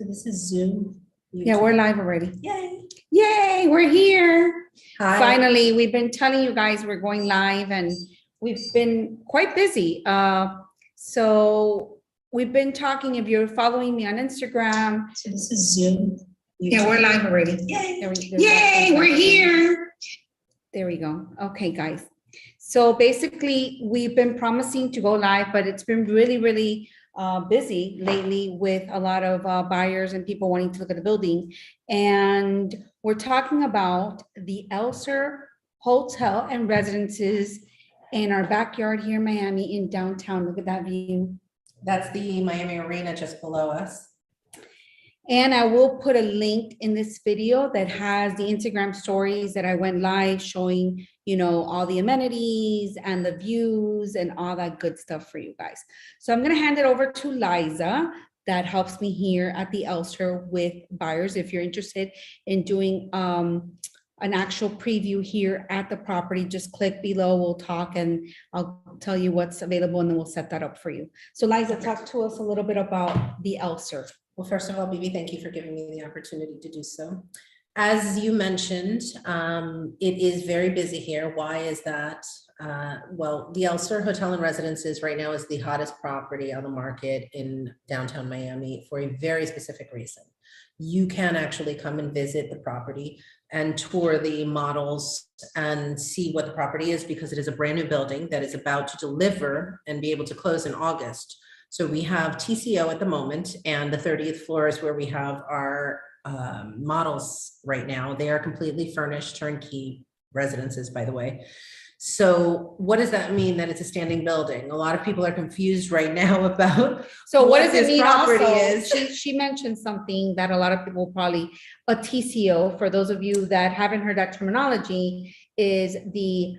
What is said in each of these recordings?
So this is Zoom. Yeah, we're live already. Yay. Yay, we're here. Hi. Finally, we've been telling you guys we're going live and we've been quite busy. So we've been talking, if you're following me on Instagram. So this is Zoom. Yeah, we're live already. Yay. Yay, we're here. There we go. Okay, guys. So basically, we've been promising to go live, but it's been really busy lately with a lot of buyers and people wanting to look at the building. And we're talking about the Elser Hotel and Residences in our backyard here in Miami in downtown. Look at that view. That's the Miami Arena just below us. And I will put a link in this video that has the Instagram stories that I went live showing, you know, all the amenities and the views and all that good stuff for you guys. So I'm going to hand it over to Liza that helps me here at the Elster with buyers. If you're interested in doing an actual preview here at the property, just click below, we'll talk and I'll tell you what's available and then we'll set that up for you. So Liza, talk to us a little bit about the Elster. Well, first of all, Bibi, thank you for giving me the opportunity to do so. As you mentioned, it is very busy here. Why is that? Well, the Elster Hotel and Residences right now is the hottest property on the market in downtown Miami for a very specific reason. You can actually come and visit the property and tour the models and see what the property is because it is a brand new building that is about to deliver and be able to close in August. So we have TCO at the moment, and the 30th floor is where we have our models right now. They are completely furnished, turnkey residences, by the way. So what does that mean that it's a standing building? A lot of people are confused right now about what does it mean property also? is. She mentioned something that a lot of people probably, a TCO, for those of you that haven't heard that terminology, is the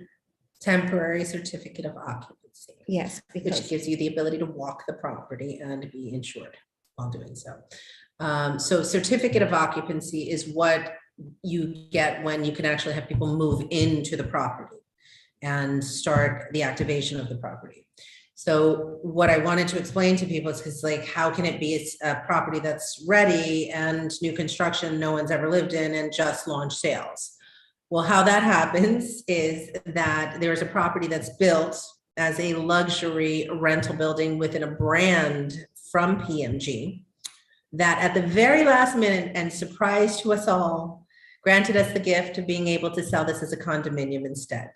temporary certificate of occupancy. Yes, which gives you the ability to walk the property and be insured while doing so. So certificate of occupancy is what you get when you can actually have people move into the property and start the activation of the property. So what I wanted to explain to people is because, like, how can it be a property that's ready and new construction no one's ever lived in and just launched sales? Well, how that happens is that there's a property that's built as a luxury rental building within a brand from PMG that at the very last minute and surprise to us all, granted us the gift of being able to sell this as a condominium instead.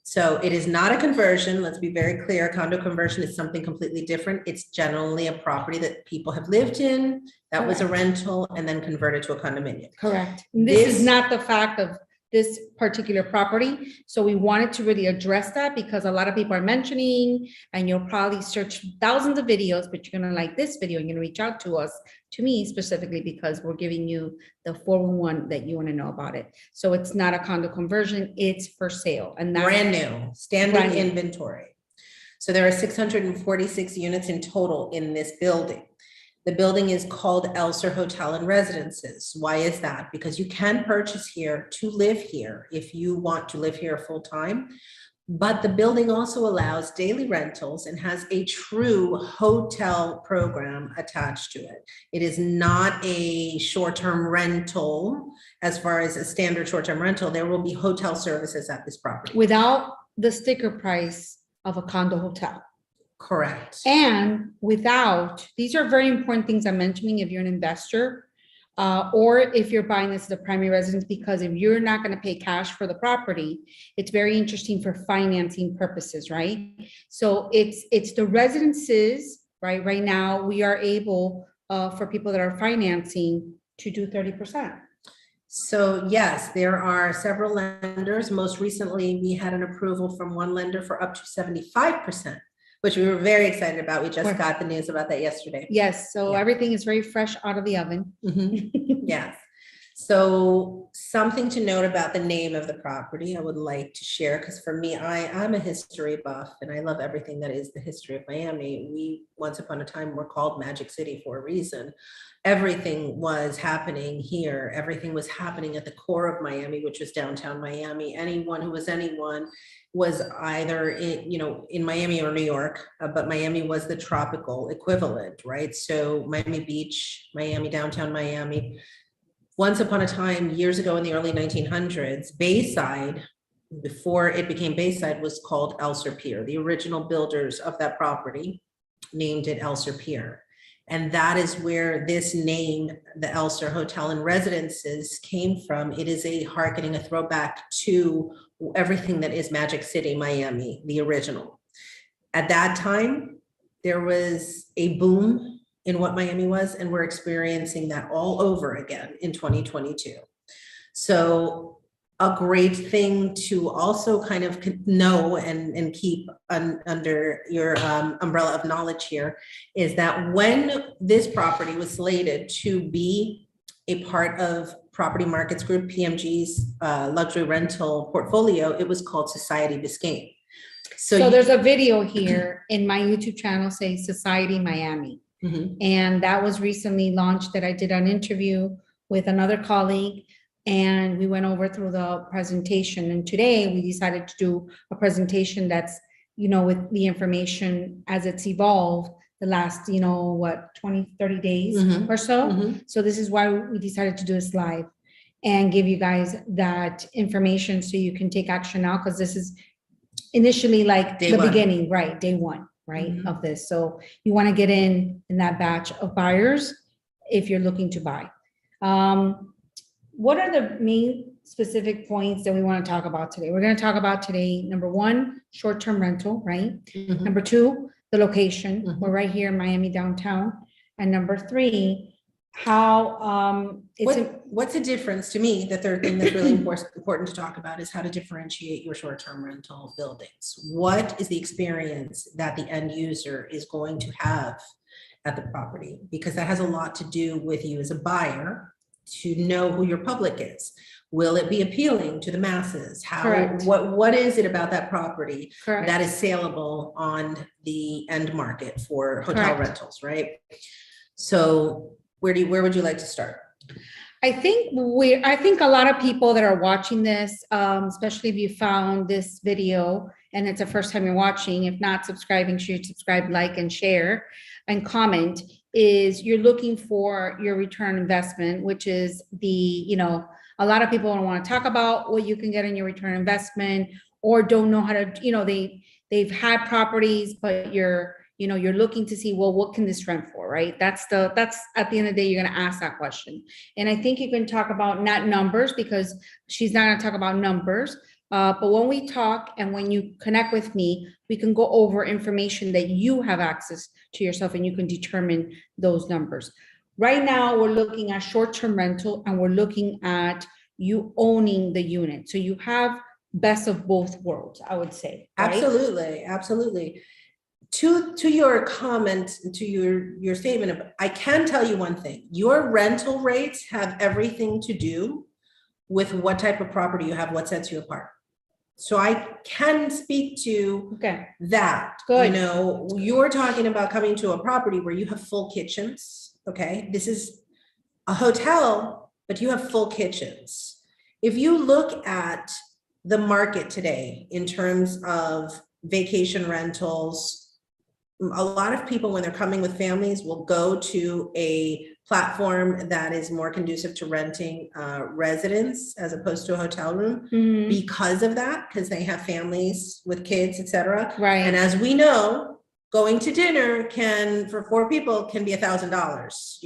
So it is not a conversion. Let's be very clear. Condo conversion is something completely different. It's generally a property that people have lived in, that was a rental, and then converted to a condominium. Correct. This is not the fact of this particular property. So we wanted to really address that because a lot of people are mentioning, and you'll probably search thousands of videos, but you're going to like this video and you're going to reach out to us, to me specifically, because we're giving you the 411 that you want to know about it. So it's not a condo conversion, it's for sale. And that's brand new, standing inventory. So there are 646 units in total in this building. The building is called Elser Hotel and Residences. Why is that? Because you can purchase here to live here if you want to live here full time. But the building also allows daily rentals and has a true hotel program attached to it. It is not a short-term rental as far as a standard short-term rental. There will be hotel services at this property. Without the sticker price of a condo hotel. Correct. And without, these are very important things I'm mentioning if you're an investor or if you're buying this as a primary residence, because if you're not going to pay cash for the property, it's very interesting for financing purposes, right? So it's the residences, right? Right now, we are able for people that are financing to do 30%. So yes, there are several lenders. Most recently, we had an approval from one lender for up to 75%. Which we were very excited about. We just got the news about that yesterday. Yes, so everything is very fresh out of the oven. Yes. So something to note about the name of the property I would like to share, because for me, I'm a history buff and I love everything that is the history of Miami. We, once upon a time, were called Magic City for a reason. Everything was happening here. Everything was happening at the core of Miami, which was downtown Miami. Anyone who was anyone was either in Miami or New York, but Miami was the tropical equivalent, right? So Miami Beach, Miami, downtown Miami. Once upon a time, years ago in the early 1900s, Bayside, before it became Bayside, was called Elser Pier. The original builders of that property named it Elser Pier. And that is where this name, the Elser Hotel and Residences, came from. It is a hearkening, a throwback to everything that is Magic City, Miami, the original. At that time, there was a boom in what Miami was, and we're experiencing that all over again in 2022. So a great thing to also kind of know and keep under your umbrella of knowledge here is that when this property was slated to be a part of Property Markets Group, PMG's luxury rental portfolio, it was called Society Biscayne. So there's a video here in my YouTube channel saying Society Miami. And that was recently launched, that I did an interview with another colleague, and we went over through the presentation. And today we decided to do a presentation that's, with the information as it's evolved the last, 20, 30 days or so. So this is why we decided to do this live and give you guys that information so you can take action now, because this is initially like the beginning, right? Day one. Right, of this. So you want to get in that batch of buyers if you're looking to buy. What are the main specific points that we want to talk about today? We're going to talk about today, number one, short-term rental, right? Number two, the location. We're right here in Miami downtown. And number three, how what's the difference to me? The third thing that's really important to talk about is how to differentiate your short-term rental buildings. What is the experience that the end user is going to have at the property? Because that has a lot to do with you as a buyer to know who your public is. Will it be appealing to the masses? What is it about that property that is saleable on the end market for hotel rentals, right? So where would you like to start? I think a lot of people that are watching this, especially if you found this video and it's the first time you're watching, if not subscribing, should subscribe, like, and share and comment, is you're looking for your return on investment, which is a lot of people don't want to talk about what you can get in your return on investment, or don't know how to, they've had properties, but you're looking to see, well, what can this rent for, right? That's at the end of the day, you're going to ask that question. And I think you can talk about not numbers, because she's not going to talk about numbers. But when we talk and when you connect with me, we can go over information that you have access to yourself, and you can determine those numbers. Right now, we're looking at short-term rental, and we're looking at you owning the unit. So you have best of both worlds, I would say. Right? Absolutely. To your comment, to your statement, I can tell you one thing: your rental rates have everything to do with what type of property you have, what sets you apart. So I can speak to that. Good. You're talking about coming to a property where you have full kitchens. Okay, this is a hotel, but you have full kitchens. If you look at the market today in terms of vacation rentals, a lot of people, when they're coming with families, will go to a platform that is more conducive to renting residence as opposed to a hotel room because of that, because they have families with kids, etc. Right. And as we know, going to dinner for 4 people can be $1,000,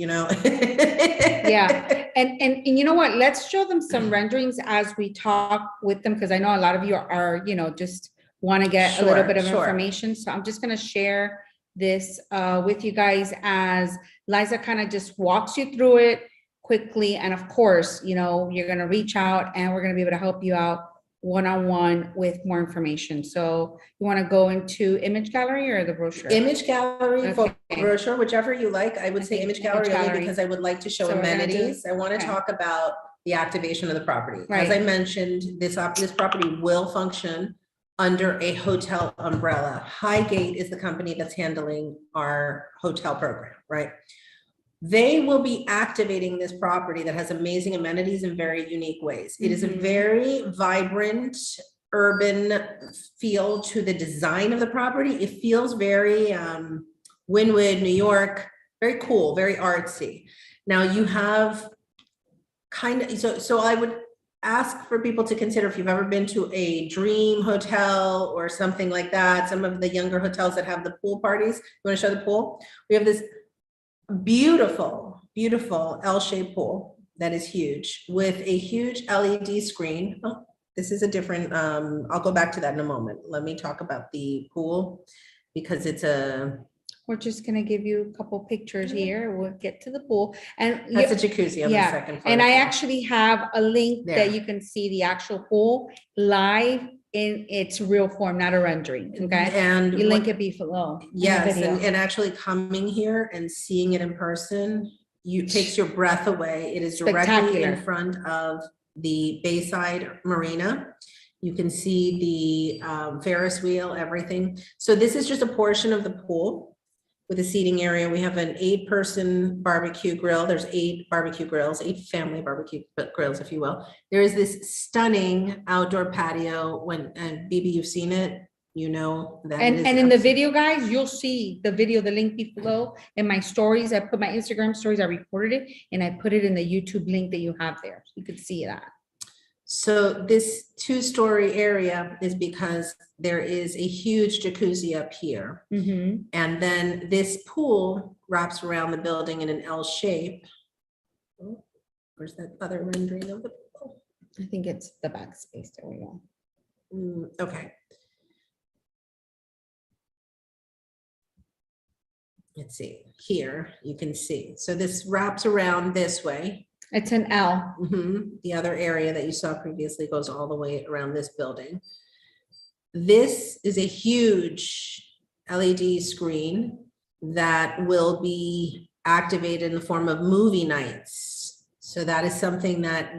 Yeah. And you know what? Let's show them some renderings as we talk with them, because I know a lot of you are, just want to get a little bit of information. So I'm just going to share this with you guys as Liza kind of just walks you through it quickly. And of course, you're going to reach out and we're going to be able to help you out one-on-one with more information. So you want to go into image gallery or the brochure? Image gallery, for brochure, whichever you like. I would say image gallery only because I would like to show amenities. I want to talk about the activation of the property. As Right. I mentioned, this property will function under a hotel umbrella. Highgate is the company that's handling our hotel program, right? They will be activating this property that has amazing amenities in very unique ways. It is a very vibrant urban feel to the design of the property. It feels very Wynwood, New York, very cool, very artsy. Now you have kind of, so I would ask for people to consider if you've ever been to a dream hotel or something like that, some of the younger hotels that have the pool parties. You want to show the pool? We have this beautiful, beautiful L-shaped pool that is huge with a huge LED screen. Oh, this is a different, I'll go back to that in a moment. Let me talk about the pool because it's We're just gonna give you a couple pictures here. We'll get to the pool and that's a jacuzzi on the yeah, second floor. and I actually have a link There. that you can see the actual pool live in its real form, not a rendering, okay? And You link it below. in the yes, video. and actually coming here and seeing it in person, takes your breath away. It is directly in Spectacular. front of the Bayside Marina. You can see the Ferris wheel, everything. So this is just a portion of the pool with a seating area. We have an 8-person barbecue grill. There's 8 barbecue grills, 8 family barbecue grills, if you will. There is this stunning outdoor patio. And Bibi, you've seen it, you know that. And in the video, guys, you'll see the video, the link below in my stories. I put my Instagram stories, I recorded it, and I put it in the YouTube link that you have there. You could see that. So this 2-story area is because there is a huge jacuzzi up here. Mhm. And then this pool wraps around the building in an L shape. Oh, where's that other rendering of the pool? I think it's the back space. There we go. Okay. Let's see, here you can see. So this wraps around this way. It's an L. The other area that you saw previously goes all the way around this building. This is a huge LED screen that will be activated in the form of movie nights. So that is something that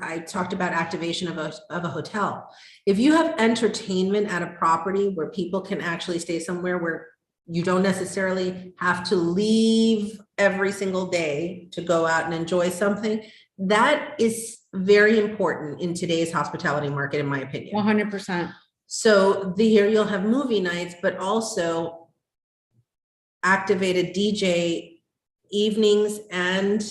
I talked about, activation of a hotel. If you have entertainment at a property where people can actually stay somewhere where you don't necessarily have to leave every single day to go out and enjoy something, that is very important in today's hospitality market, in my opinion. 100%. So here you'll have movie nights, but also activated DJ evenings and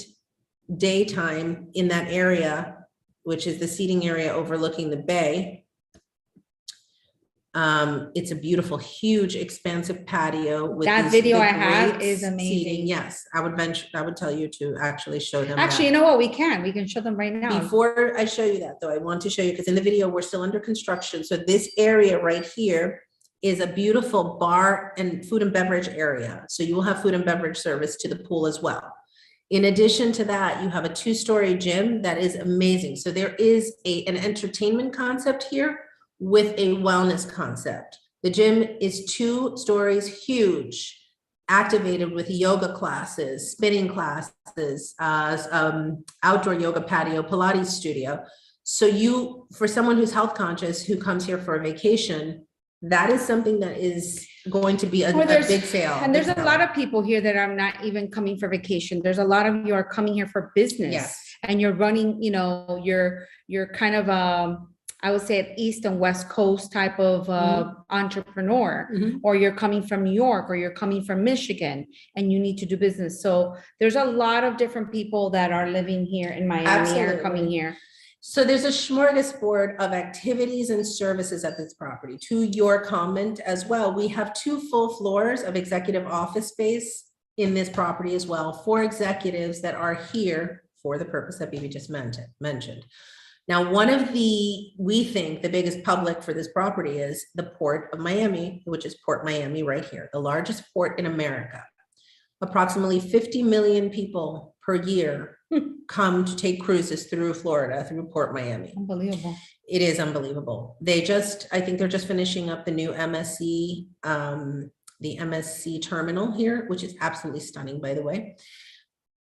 daytime in that area, which is the seating area overlooking the bay. It's a beautiful, huge, expansive patio. With That these video big I have great is amazing. seating. Yes, I would tell you to actually show them. Actually, you know what? We can show them right now. Before I show you that though, I want to show you, because in the video, we're still under construction. So this area right here is a beautiful bar and food and beverage area. So you will have food and beverage service to the pool as well. In addition to that, you have a 2-story gym that is amazing. So there is an entertainment concept here with a wellness concept. The gym is 2 stories huge, activated with yoga classes, spinning classes, outdoor yoga patio, Pilates studio. So for someone who's health conscious, who comes here for a vacation, that is something that is going to be a big sale. And there's a lot of people here that are not even coming for vacation. There's a lot of you are coming here for business. Yes. And you're running, you're kind of I would say an East and West Coast type of entrepreneur, or you're coming from New York, or you're coming from Michigan, and you need to do business. So there's a lot of different people that are living here in Miami are coming here. So there's a smorgasbord of activities and services at this property. To your comment as well, we have 2 full floors of executive office space in this property as well, for executives that are here for the purpose that Bibi just mentioned. Now, one of we think the biggest public for this property is the Port of Miami, which is Port Miami right here, the largest port in America. Approximately 50 million people per year come to take cruises through Florida, through Port Miami. Unbelievable. It is unbelievable. I think they're just finishing up the new MSC, the MSC terminal here, which is absolutely stunning, by the way.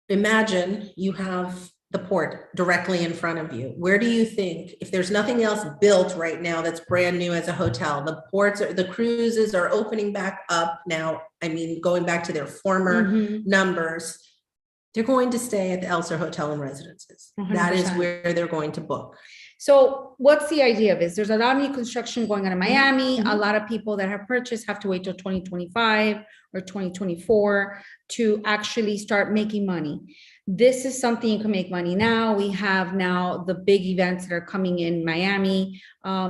Imagine you have the port directly in front of you. Where do you think, if there's nothing else built right now that's brand new as a hotel, the ports, the cruises are opening back up now. I mean, going back to their former numbers, they're going to stay at the Elser Hotel and Residences. That is 100%. where they're going to book. So what's the idea of this? There's a lot of new construction going on in Miami. A lot of people that have purchased have to wait till 2025 or 2024 to actually start making money. This is something you can make money now. We have now the big events that are coming in Miami,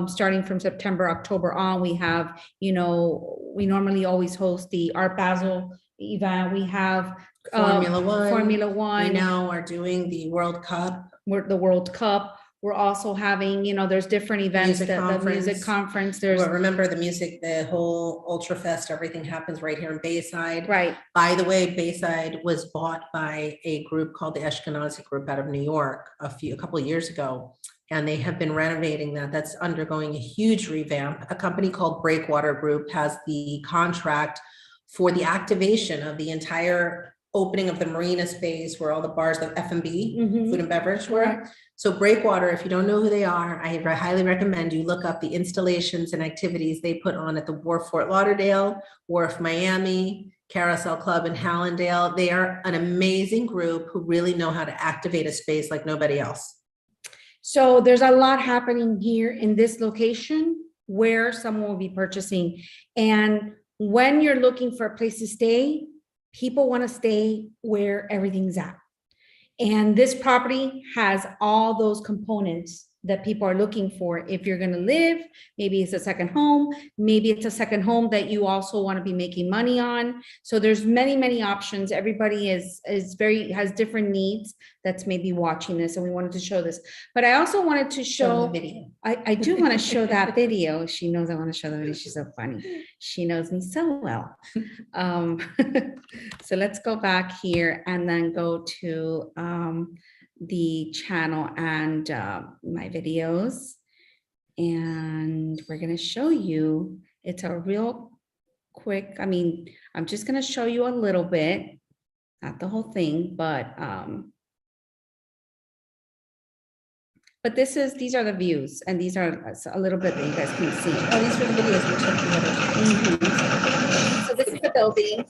starting from September, October on. We have, we normally always host the Art Basel event. We have Formula One. We We now are doing the World Cup. The World Cup. We're also having, there's different events, the music conference. Well, remember the music, the whole Ultra Fest, everything happens right here in Bayside. Right. By the way, Bayside was bought by a group called the Ashkenazi Group out of New York a couple of years ago. And they have been renovating that. That's undergoing a huge revamp. A company called Breakwater Group has the contract for the activation of the entire opening of the marina space where all the bars, the F&B, food and beverage were. Right. So Breakwater, if you don't know who they are, I highly recommend you look up the installations and activities they put on at the Wharf Fort Lauderdale, Wharf Miami, Carousel Club in Hallandale. They are an amazing group who really know how to activate a space like nobody else. So there's a lot happening here in this location where someone will be purchasing. And when you're looking for a place to stay, people want to stay where everything's at. And this property has all those components that people are looking for. If you're going to live, maybe it's a second home, maybe it's a second home that you also want to be making money on. So there's many options. Everybody has different needs that's maybe watching this, and we wanted to show this. But I also wanted to show the video. I do want to show that video. She knows I want to show the video. She's so funny. She knows me so well. So let's go back here and then go to the channel and my videos. And we're going to show you, it's a real quick, I'm just going to show you a little bit, not the whole thing, but these are the views, and these are a little bit that you guys can see. Oh, these are the videos we took the other day. So this is the building.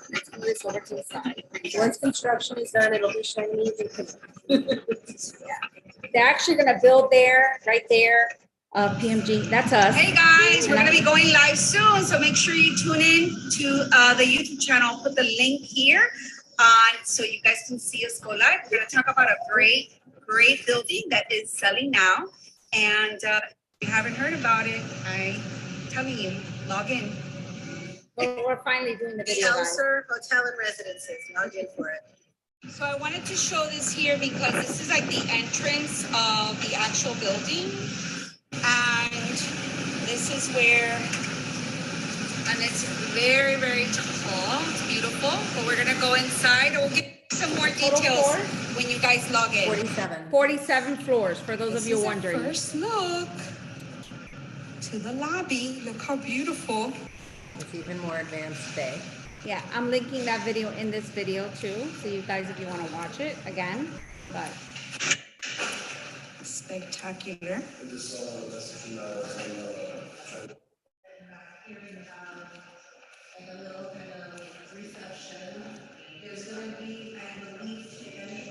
Let's move this over to the side. Once construction is done, it'll be shiny. They're actually gonna build there, right there. PMG, that's us. Hey guys, we're gonna be going live soon, so make sure you tune in to the YouTube channel. I'll put the link here so you guys can see us go live. We're gonna talk about a great building that is selling now. And if you haven't heard about it, I'm telling you, log in. Well, we're finally doing the The video. guys. Elser Hotel and Residences, log in for it. So I wanted to show this here because this is like the entrance of the actual building. And this is where, and it's very tall, it's beautiful, but we're gonna go inside and we'll get some more details when you guys log in. 47 floors, for those of you This is our wondering. first look to the lobby. Look how beautiful. It's even more advanced today. Yeah, I'm linking that video in this video too, so you guys, if you want to watch it again, but. Spectacular. I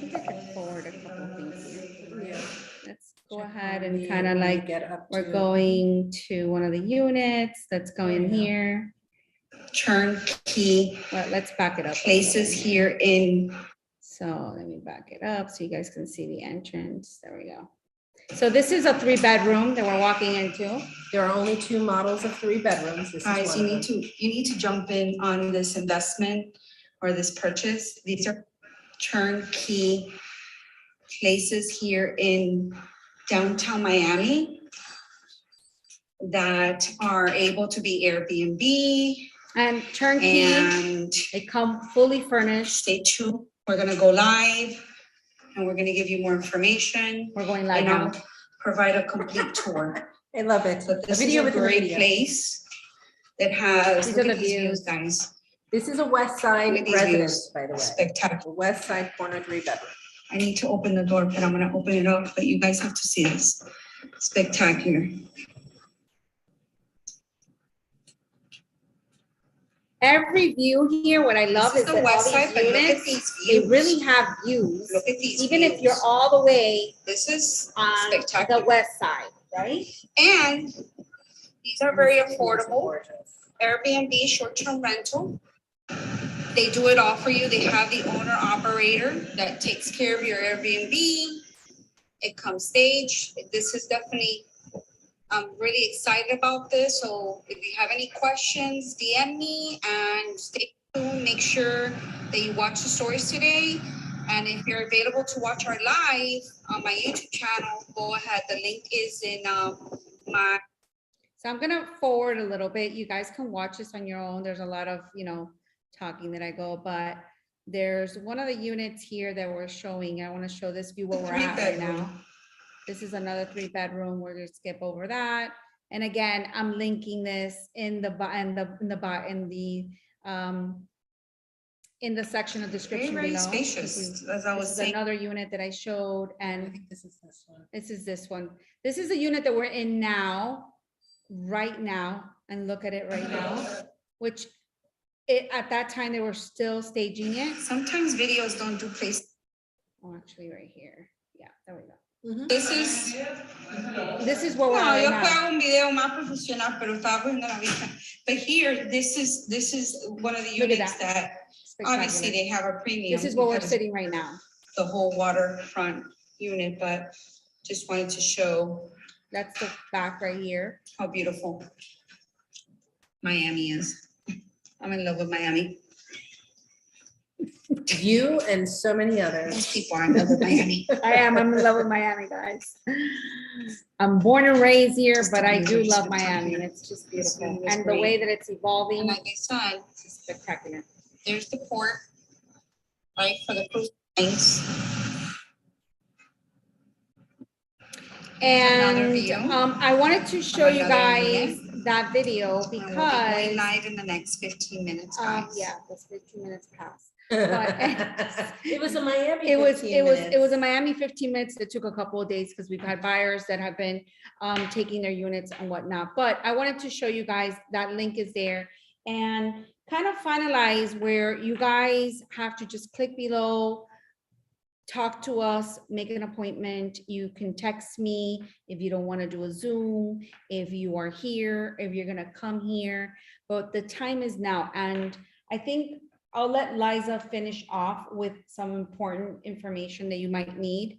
think I could forward a couple things here. Yeah. Let's go ahead and kind of like, we're going to one of the units that's going here. Turnkey Well, let's back it up. places here in. So let me back it up so you guys can see the entrance. There we go. So this is a 3-bedroom that we're walking into. There are only 2 models of 3 bedrooms. This is Guys, one you of them. need to jump in on this investment or this purchase. These are turnkey places here in downtown Miami that are able to be Airbnb And turnkey, and they come fully furnished. stay tuned. We're gonna go live and we're gonna give you more information We're going live and now. I'll provide a complete tour. I love it. But A this is video a with a great video. place that has, These look are at the these views. views, guys. This is a West Side Look at these residence, views. by the way. Spectacular. A West Side corner 3-bedroom. I need to open the door, but I'm gonna open it up, but you guys have to see this. Spectacular. Every view here, what I love This is the that all west side, these but look at units, these they views. really have views. Look at these Even if views. you're all the way This is on spectacular. the west side, right? And these are very affordable. Airbnb, short-term rental. They do it all for you. They have the owner operator that takes care of your Airbnb. It comes staged. This is definitely, I'm really excited about this. So if you have any questions, DM me and stay tuned. Make sure that you watch the stories today. And if you're available to watch our live on my YouTube channel, go ahead. The link is in my. So I'm gonna forward a little bit. You guys can watch this on your own. There's a lot of, talking that I go, but there's one of the units here that we're showing. I want to show this view where we're at right now. This is another 3-bedroom. We're gonna skip over that. And again, I'm linking this in the section of description Very below. spacious, as I was This is saying. another unit that I showed, I and think this is this one. this is this one. This is the unit that we're in now, right now, and look at it right now, which at that time they were still staging it. Sometimes videos don't do place. Oh, actually right here. Yeah, there we go. This is. This is where we're No, at yo right puedo now. un video más profesional, pero estaba cogiendo la vista. But here, this is one of the Look at units that obviously Spectacular. they have a premium. This is where we're because sitting right now. the whole waterfront unit, but just wanted to show That's the back right here. how beautiful Miami is. I'm in love with Miami. You and so many Most others. people are in love with Miami. I'm in love with Miami, guys. I'm born and raised here, but I do love Miami. It's just beautiful. And the way that it's And evolving like I said, is spectacular. there's the port, right, for the cruise lines. Another And view. I wanted to show you Another guys that video And we'll be going because live in the next 15 minutes, guys. yeah, that's 15 minutes past. It was a Miami. It was 15 a minutes. Miami 15 minutes. It took a couple of days because we've had buyers that have been taking their units and whatnot. But I wanted to show you guys that link is there and kind of finalize where you guys have to just click below, talk to us, make an appointment. You can text me if you don't want to do a Zoom, if you are here, if you're going to come here. But the time is now. And I think I'll let Liza finish off with some important information that you might need,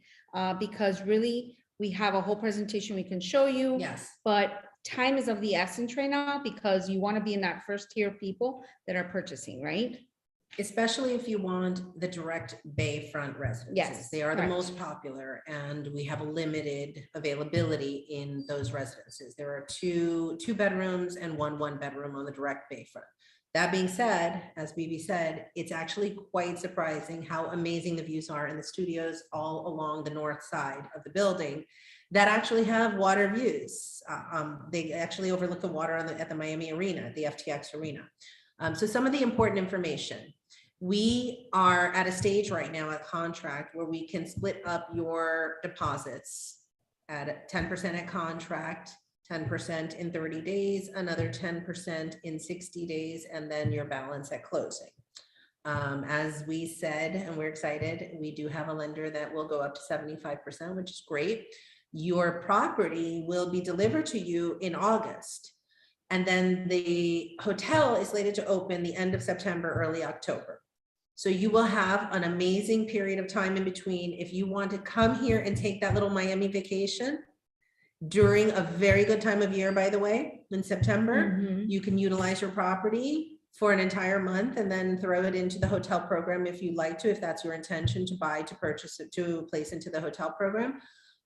because really we have a whole presentation we can show you. Yes. But time is of the essence right now because you want to be in that first tier of people that are purchasing, right? Especially if you want the direct bayfront residences. Yes, They are the correct. most popular and we have a limited availability in those residences. There are two bedrooms and one bedroom on the direct bayfront. That being said, as BB said, it's actually quite surprising how amazing the views are in the studios all along the north side of the building that actually have water views. They actually overlook the water at the Miami Arena, the FTX Arena. So some of the important information. We are at a stage right now at contract where we can split up your deposits at 10% at contract, 10% in 30 days, another 10% in 60 days, and then your balance at closing. As we said, and we're excited, we do have a lender that will go up to 75%, which is great. Your property will be delivered to you in August. And then the hotel is slated to open the end of September, early October. So you will have an amazing period of time in between. If you want to come here and take that little Miami vacation during a very good time of year, by the way, in September, you can utilize your property for an entire month and then throw it into the hotel program if you'd like to, if that's your intention to buy, to purchase it, to place into the hotel program.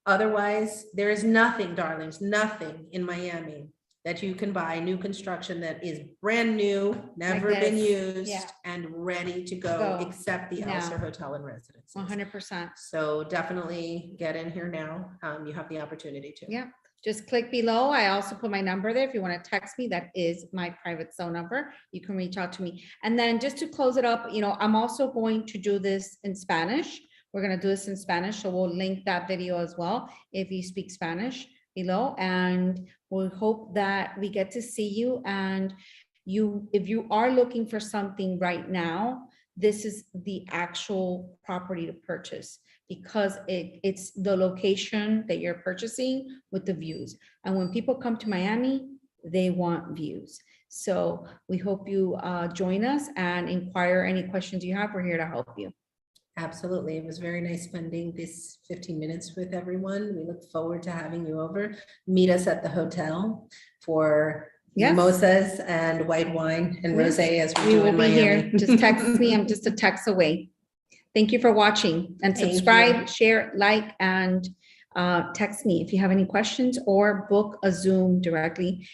Otherwise, there is nothing, darlings, nothing in Miami that you can buy new construction that is brand new, never been used, yeah. and ready to go, except the now. Elser Hotel and Residences. 100%. So definitely get in here now. You have the opportunity to. Yeah, just click below. I also put my number there. If you want to text me, that is my private cell number. You can reach out to me. And then just to close it up, I'm also going to do this in Spanish We're gonna do this in Spanish, so we'll link that video as well if you speak Spanish below. And we hope that we get to see you. And if you are looking for something right now, this is the actual property to purchase, because it's the location that you're purchasing with the views. And when people come to Miami, they want views. So we hope you join us and inquire any questions you have. We're here to help you. Absolutely. It was very nice spending this 15 minutes with everyone. We look forward to having you over. Meet us at the hotel for Yes. mimosas and white wine and Yes. rosé as we We do will in be here. Miami. Just text me. I'm just a text away. Thank you for watching, and Thank you. subscribe, share, like, and text me if you have any questions, or book a Zoom directly